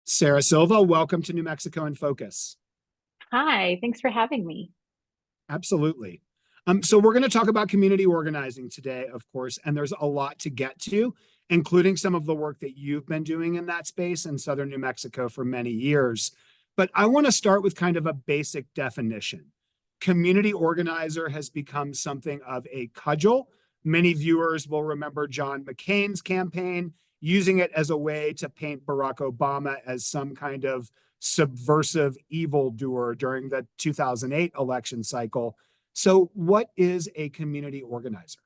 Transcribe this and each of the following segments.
Sarah Silva, welcome to New Mexico in Focus. Hi, thanks for having me. Absolutely. So we're going to talk about community organizing today, of course, and there's a lot to get to, including some of the work that you've been doing in that space in southern New Mexico for many years. But I want to start with kind of a basic definition. Community organizer has become something of a cudgel. Many viewers will remember John McCain's campaign, using it as a way to paint Barack Obama as some kind of subversive evildoer during the 2008 election cycle. So, what is a community organizer?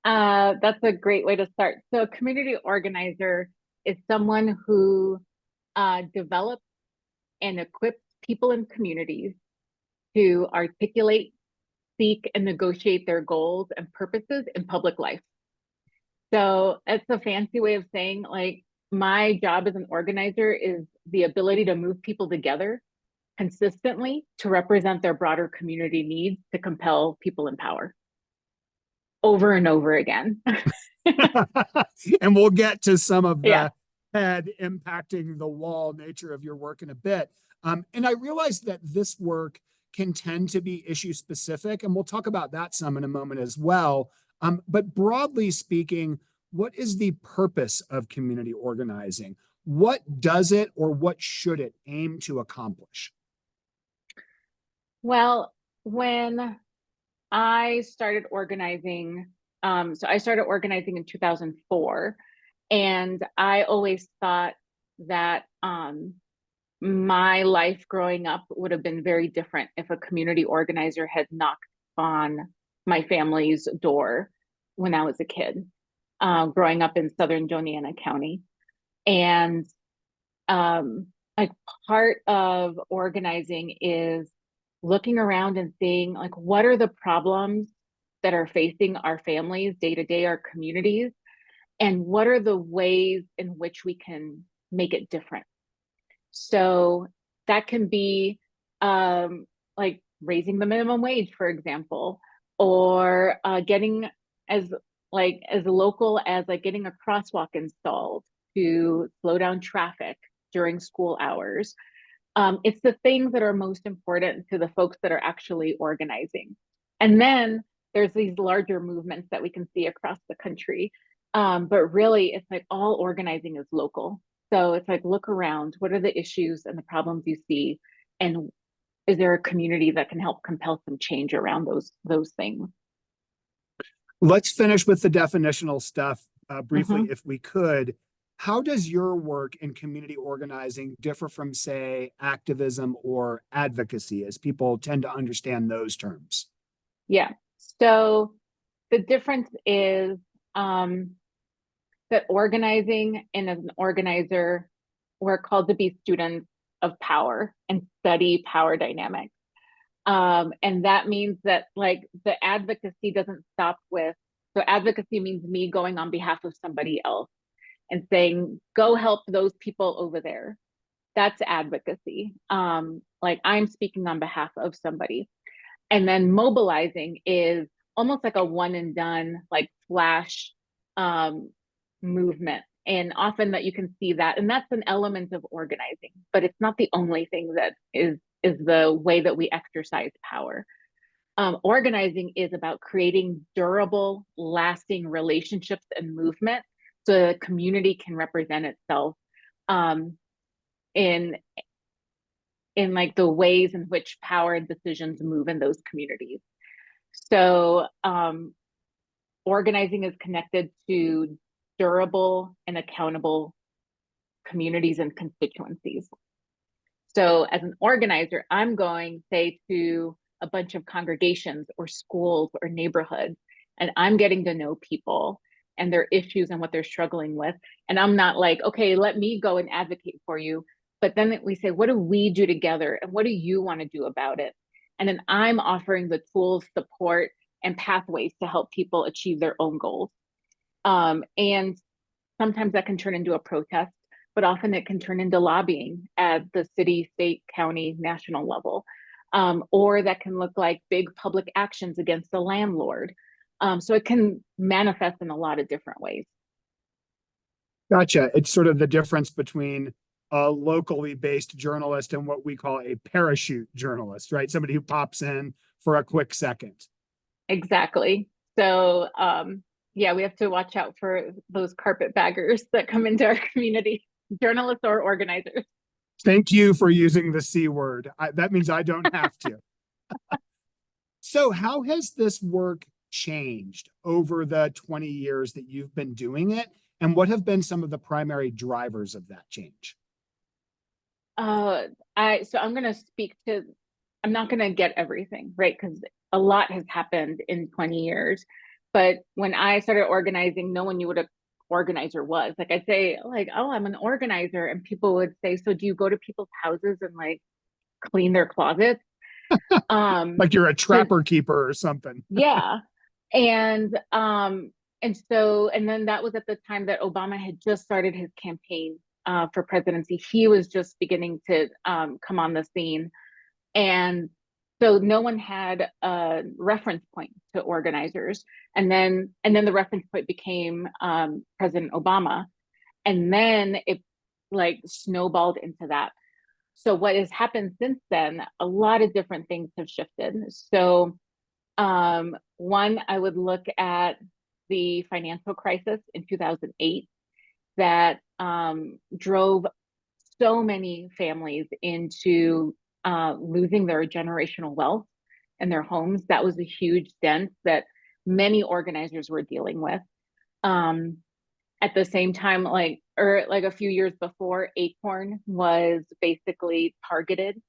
That's a great way to start. So, a community organizer is someone who develops and equips people in communities to articulate, seek, and negotiate their goals and purposes in public life. So, it's a fancy way of saying, like, my job as an organizer is the ability to move people together consistently to represent their broader community needs to compel people in power over and over again. And we'll get to some of Yeah. the head impacting the wall nature of your work in a bit. And I realize that this work can tend to be issue specific, and we'll talk about that some in a moment as well. But broadly speaking, what is the purpose of community organizing? What does it or what should it aim to accomplish? Well, when I started organizing, so I started organizing in 2004, and I always thought that my life growing up would have been very different if a community organizer had knocked on my family's door when I was a kid, growing up in southern Joniana County. And um, like part of organizing is looking around and seeing like what are the problems that are facing our families day to day, our communities, and what are the ways in which we can make it different. So that can be like raising the minimum wage, for example, or getting as as local as like getting a crosswalk installed to slow down traffic during school hours. It's the things that are most important to the folks that are actually organizing. And then there's these larger movements that we can see across the country. But really, it's like all organizing is local. So it's like look around, what are the issues and the problems you see? And is there a community that can help compel some change around those things? Let's finish with the definitional stuff briefly, Mhm. if we could. How does your work in community organizing differ from, say, activism or advocacy, as people tend to understand those terms? Yeah. So the difference is um, that organizing and as an organizer, we're called to be students of power and study power dynamics. And that means that like the advocacy doesn't stop with, so advocacy means me going on behalf of somebody else and saying, go help those people over there. That's advocacy. Like I'm speaking on behalf of somebody. And then mobilizing is almost like a one and done, like flash um, movement. And often that you can see that, and that's an element of organizing, but it's not the only thing that is the way that we exercise power. Organizing is about creating durable, lasting relationships and movement so the community can represent itself um, in in like the ways in which power and decisions move in those communities. So organizing is connected to durable and accountable communities and constituencies. So as an organizer, I'm going, say, to a bunch of congregations or schools or neighborhoods, and I'm getting to know people and their issues and what they're struggling with. And I'm not like, okay, let me go and advocate for you. But then we say, what do we do together? And what do you want to do about it? And then I'm offering the tools, support, and pathways to help people achieve their own goals. And sometimes that can turn into a protest, but often it can turn into lobbying at the city, state, county, national level. Or that can look like big public actions against the landlord. So it can manifest in a lot of different ways. Gotcha. It's sort of the difference between a locally based journalist and what we call a parachute journalist, right? Somebody who pops in for a quick second. Exactly. So, yeah, we have to watch out for those carpetbaggers that come into our community, journalists or organizers. Thank you for using the C word. That means I don't have to. So, how has this work changed over the 20 years that you've been doing it? And what have been some of the primary drivers of that change? Uh, so I'm gonna speak to, I'm not gonna get everything, right? Because a lot has happened in 20 years. But when I started organizing, no one knew what a organizer was. Like I'd say, like, oh, I'm an organizer, and people would say, so do you go to people's houses and like clean their closets? Like you're a So trapper keeper or something. yeah. And then that was at the time that Obama had just started his campaign for presidency. He was just beginning to come on the scene. And so no one had a reference point to organizers. And then the reference point became President Obama. And then it like snowballed into that. So what has happened since then, a lot of different things have shifted. So one, I would look at the financial crisis in 2008 that drove so many families into losing their generational wealth and their homes. That was a huge dent that many organizers were dealing with. Um, at the same time, like a few years before, Acorn was basically targeted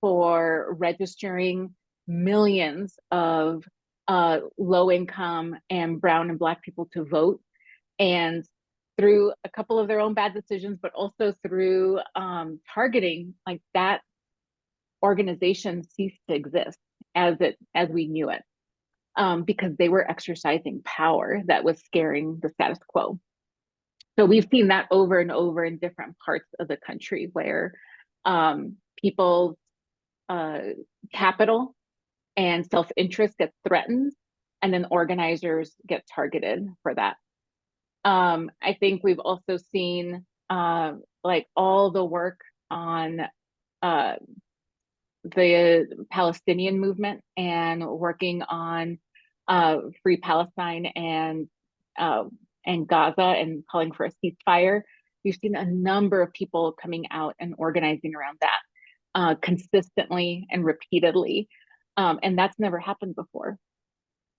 for registering millions of low income and brown and black people to vote. And through a couple of their own bad decisions, but also through targeting, like that organization ceased to exist as we knew it, because they were exercising power that was scaring the status quo. So we've seen that over and over in different parts of the country where people's uh, capital and self-interest gets threatened, and then organizers get targeted for that. I think we've also seen like all the work on uh, the Palestinian movement and working on Free Palestine uh, and Gaza and calling for a ceasefire. We've seen a number of people coming out and organizing around that consistently and repeatedly, and that's never happened before,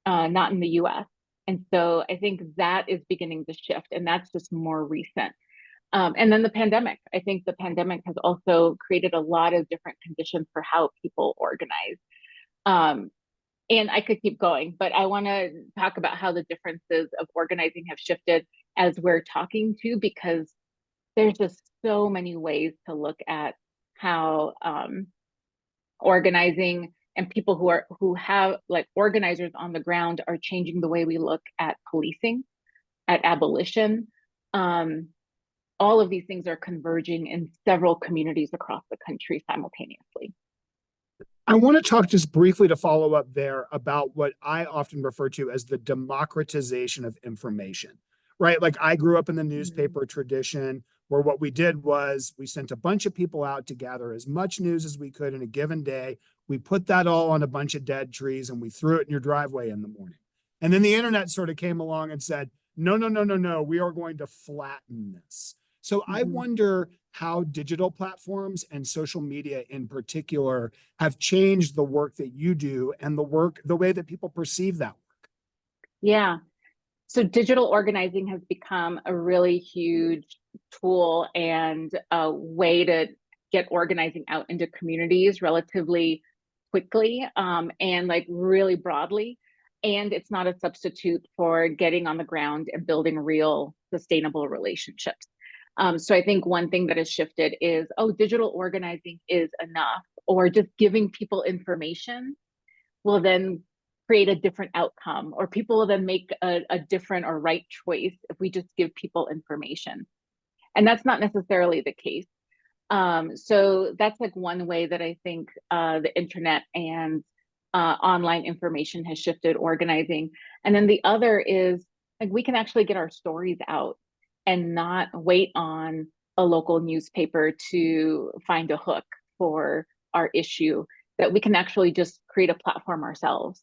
not in the U.S. And so I think that is beginning to shift, and that's just more recent. And then the pandemic. I think the pandemic has also created a lot of different conditions for how people organize. Um, and I could keep going, but I want to talk about how the differences of organizing have shifted as we're talking to, because there's just so many ways to look at how organizing and people who have like organizers on the ground are changing the way we look at policing, at abolition. Um, all of these things are converging in several communities across the country simultaneously. I want to talk just briefly to follow up there about what I often refer to as the democratization of information, right? Like I grew up in the newspaper tradition where what we did was we sent a bunch of people out to gather as much news as we could in a given day. We put that all on a bunch of dead trees and we threw it in your driveway in the morning. And then the internet sort of came along and said, no, no, no, no, no, we are going to flatten this. So I wonder how digital platforms and social media in particular have changed the work that you do and the way that people perceive that work. Yeah. So digital organizing has become a really huge tool and a way to get organizing out into communities relatively quickly, and like really broadly. And it's not a substitute for getting on the ground and building real sustainable relationships. So I think one thing that has shifted is, oh, digital organizing is enough, or just giving people information will then create a different outcome, or people will then make a different or right choice if we just give people information. And that's not necessarily the case. So that's like one way that I think the internet and online information has shifted organizing. And then the other is like we can actually get our stories out and not wait on a local newspaper to find a hook for our issue, that we can actually just create a platform ourselves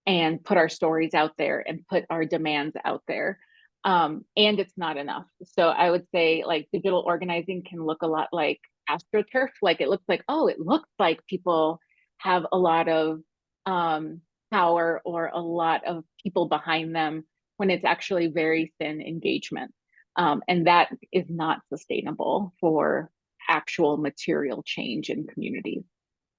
and put our stories out there and put our demands out there. And it's not enough. So I would say like digital organizing can look a lot like AstroTurf. Like it looks like, oh, it looks like people have a lot of power or a lot of people behind them, when it's actually very thin engagement. And that is not sustainable for actual material change in communities.